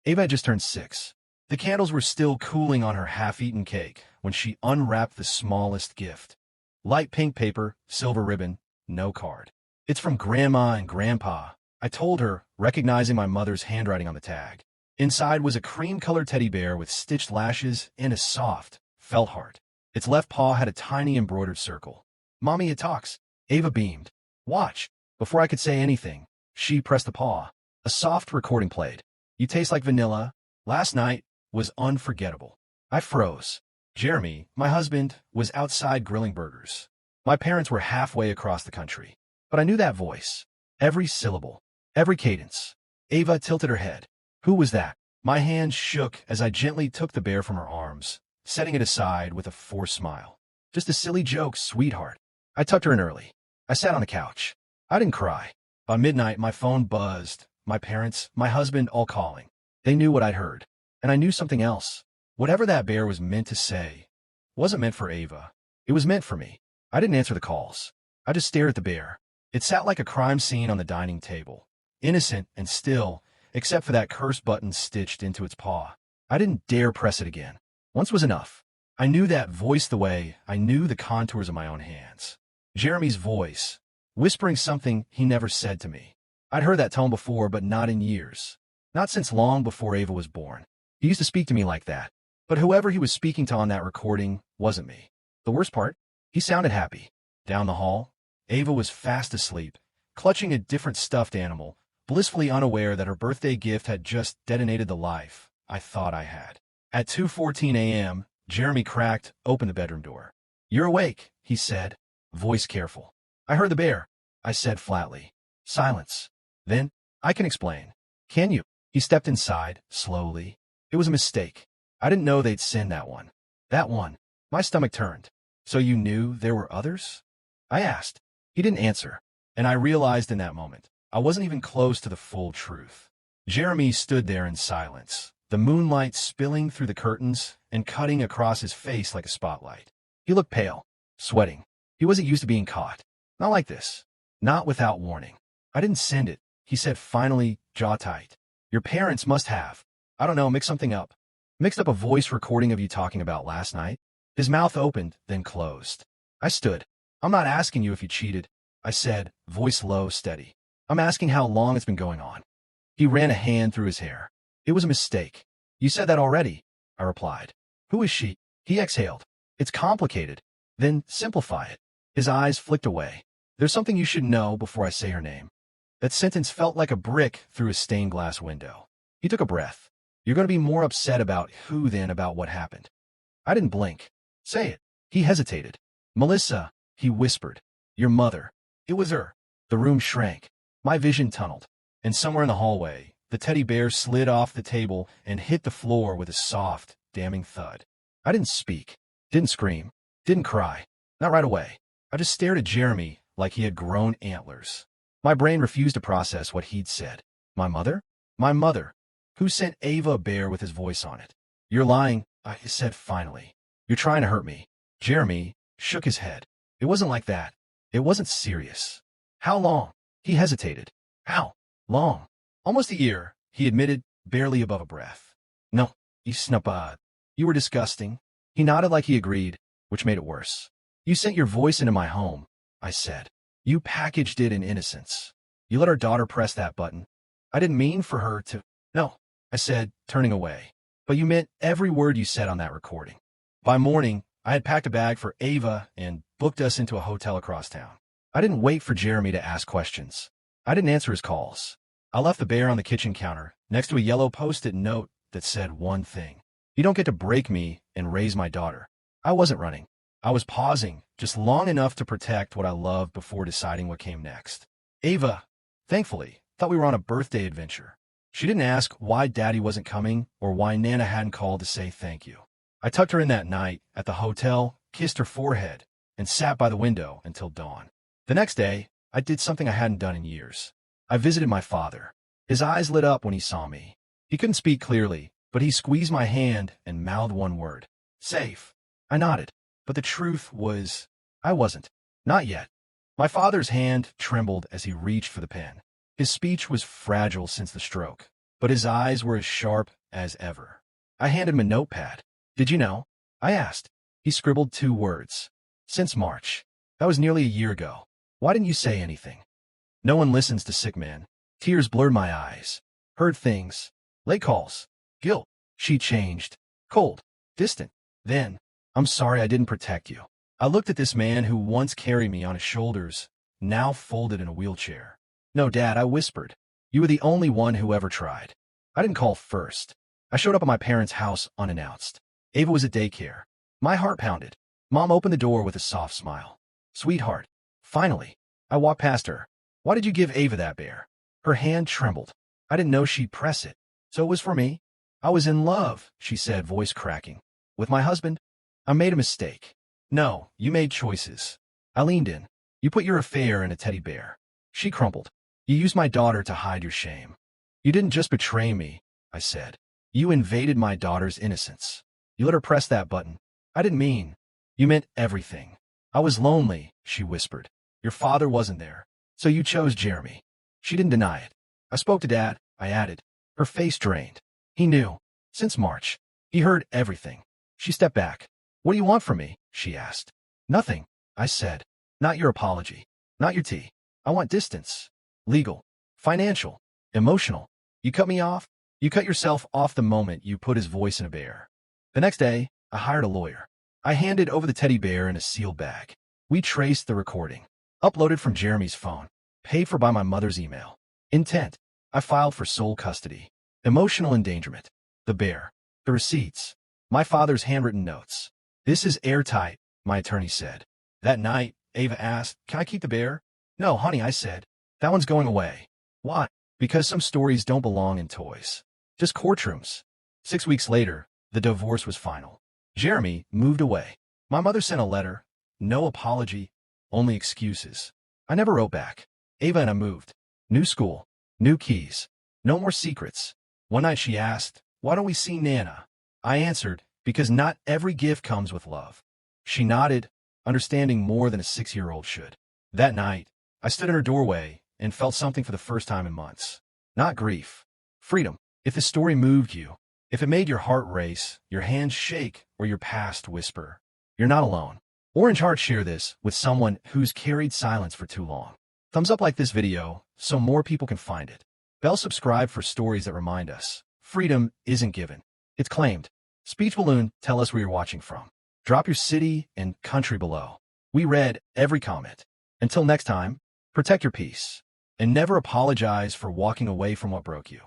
Ava had just turned 6. The candles were still cooling on her half-eaten cake when she unwrapped the smallest gift. Light pink paper, silver ribbon, no card. "It's from Grandma and Grandpa," I told her, recognizing my mother's handwriting on the tag. Inside was a cream-colored teddy bear with stitched lashes and a soft, felt heart. Its left paw had a tiny embroidered circle. "Mommy, it talks." Ava beamed. "Watch." Before I could say anything, she pressed the paw. A soft recording played. "You taste like vanilla. Last night was unforgettable." I froze. Jeremy, my husband, was outside grilling burgers. My parents were halfway across the country. But I knew that voice. Every syllable. Every cadence. Ava tilted her head. "Who was that?" My hand shook as I gently took the bear from her arms, setting it aside with a forced smile. "Just a silly joke, sweetheart." I tucked her in early. I sat on the couch. I didn't cry. By midnight, my phone buzzed. My parents, my husband, all calling. They knew what I'd heard. And I knew something else. Whatever that bear was meant to say wasn't meant for Ava. It was meant for me. I didn't answer the calls. I just stared at the bear. It sat like a crime scene on the dining table. Innocent and still, except for that cursed button stitched into its paw. I didn't dare press it again. Once was enough. I knew that voice the way I knew the contours of my own hands. Jeremy's voice, whispering something he never said to me. I'd heard that tone before, but not in years. Not since long before Ava was born. He used to speak to me like that. But whoever he was speaking to on that recording wasn't me. The worst part? He sounded happy. Down the hall, Ava was fast asleep, clutching a different stuffed animal, blissfully unaware that her birthday gift had just detonated the life I thought I had. At 2:14 a.m., Jeremy cracked open the bedroom door. "You're awake," he said, voice careful. "I heard the bear," I said flatly. Silence. Then, "I can explain." "Can you?" He stepped inside, slowly. "It was a mistake. I didn't know they'd send that one." "That one?" My stomach turned. "So you knew there were others?" I asked. He didn't answer, and I realized in that moment I wasn't even close to the full truth. Jeremy stood there in silence, the moonlight spilling through the curtains and cutting across his face like a spotlight. He looked pale, sweating. He wasn't used to being caught. Not like this. Not without warning. "I didn't send it," he said finally, jaw tight. "Your parents must have. I don't know, mixed something up. Mixed up a voice recording of you talking about last night." His mouth opened, then closed. I stood. "I'm not asking you if you cheated," I said, voice low, steady. "I'm asking how long it's been going on." He ran a hand through his hair. "It was a mistake." "You said that already," I replied. "Who is she?" He exhaled. "It's complicated." "Then simplify it." His eyes flicked away. "There's something you should know before I say her name." That sentence felt like a brick through a stained glass window. He took a breath. "You're going to be more upset about who than about what happened." I didn't blink. "Say it." He hesitated. "Melissa," he whispered. "Your mother." It was her. The room shrank. My vision tunneled. And somewhere in the hallway, the teddy bear slid off the table and hit the floor with a soft, damning thud. I didn't speak. Didn't scream. Didn't cry. Not right away. I just stared at Jeremy like he had grown antlers. My brain refused to process what he'd said. My mother? My mother. Who sent Ava a bear with his voice on it? "You're lying," I said finally. "You're trying to hurt me." Jeremy shook his head. "It wasn't like that. It wasn't serious." "How long?" He hesitated. "How long?" "Almost a year," he admitted, barely above a breath. "No, you snubbed. You were disgusting." He nodded like he agreed, which made it worse. "You sent your voice into my home," I said. "You packaged it in innocence. You let our daughter press that button. I didn't mean for her to—" "No," I said, turning away. "But you meant every word you said on that recording." By morning, I had packed a bag for Ava and booked us into a hotel across town. I didn't wait for Jeremy to ask questions. I didn't answer his calls. I left the bear on the kitchen counter, next to a yellow post-it note that said one thing: "You don't get to break me and raise my daughter." I wasn't running. I was pausing, just long enough to protect what I loved before deciding what came next. Ava, thankfully, thought we were on a birthday adventure. She didn't ask why Daddy wasn't coming or why Nana hadn't called to say thank you. I tucked her in that night at the hotel, kissed her forehead, and sat by the window until dawn. The next day, I did something I hadn't done in years. I visited my father. His eyes lit up when he saw me. He couldn't speak clearly, but he squeezed my hand and mouthed one word: "Safe." I nodded, but the truth was, I wasn't. Not yet. My father's hand trembled as he reached for the pen. His speech was fragile since the stroke, but his eyes were as sharp as ever. I handed him a notepad. Did you know? I asked. He scribbled 2 words. Since March. That was nearly a year ago. Why didn't you say anything? No one listens to sick men. Tears blurred my eyes. Heard things. Late calls. Guilt. She changed. Cold. Distant. Then, I'm sorry I didn't protect you. I looked at this man who once carried me on his shoulders, now folded in a wheelchair. No, Dad, I whispered. You were the only one who ever tried. I didn't call first. I showed up at my parents' house unannounced. Ava was at daycare. My heart pounded. Mom opened the door with a soft smile. Sweetheart. Finally. I walked past her. Why did you give Ava that bear? Her hand trembled. I didn't know she'd press it. So it was for me? I was in love, she said, voice cracking. With my husband? I made a mistake. No, you made choices. I leaned in. You put your affair in a teddy bear. She crumpled. You used my daughter to hide your shame. You didn't just betray me, I said. You invaded my daughter's innocence. You let her press that button. I didn't mean. You meant everything. I was lonely, she whispered. Your father wasn't there. So you chose Jeremy. She didn't deny it. I spoke to Dad, I added. Her face drained. He knew. Since March. He heard everything. She stepped back. What do you want from me? She asked. Nothing, I said. Not your apology. Not your tea. I want distance. Legal. Financial. Emotional. You cut me off? You cut yourself off the moment you put his voice in a bear. The next day, I hired a lawyer. I handed over the teddy bear in a sealed bag. We traced the recording. Uploaded from Jeremy's phone. Paid for by my mother's email. Intent. I filed for sole custody. Emotional endangerment. The bear. The receipts. My father's handwritten notes. This is airtight, my attorney said. That night, Ava asked, can I keep the bear? No, honey, I said. That one's going away. Why? Because some stories don't belong in toys. Just courtrooms. 6 weeks later, the divorce was final. Jeremy moved away. My mother sent a letter. No apology. Only excuses. I never wrote back. Ava and I moved. New school. New keys. No more secrets. One night she asked, why don't we see Nana? I answered, because not every gift comes with love. She nodded, understanding more than a 6-year-old should. That night, I stood in her doorway and felt something for the first time in months. Not grief. Freedom. If the story moved you, if it made your heart race, your hands shake, or your past whisper, you're not alone. Orange Heart, share this with someone who's carried silence for too long. Thumbs up like this video so more people can find it. Bell subscribe for stories that remind us. Freedom isn't given. It's claimed. Speech balloon, tell us where you're watching from. Drop your city and country below. We read every comment. Until next time, protect your peace. And never apologize for walking away from what broke you.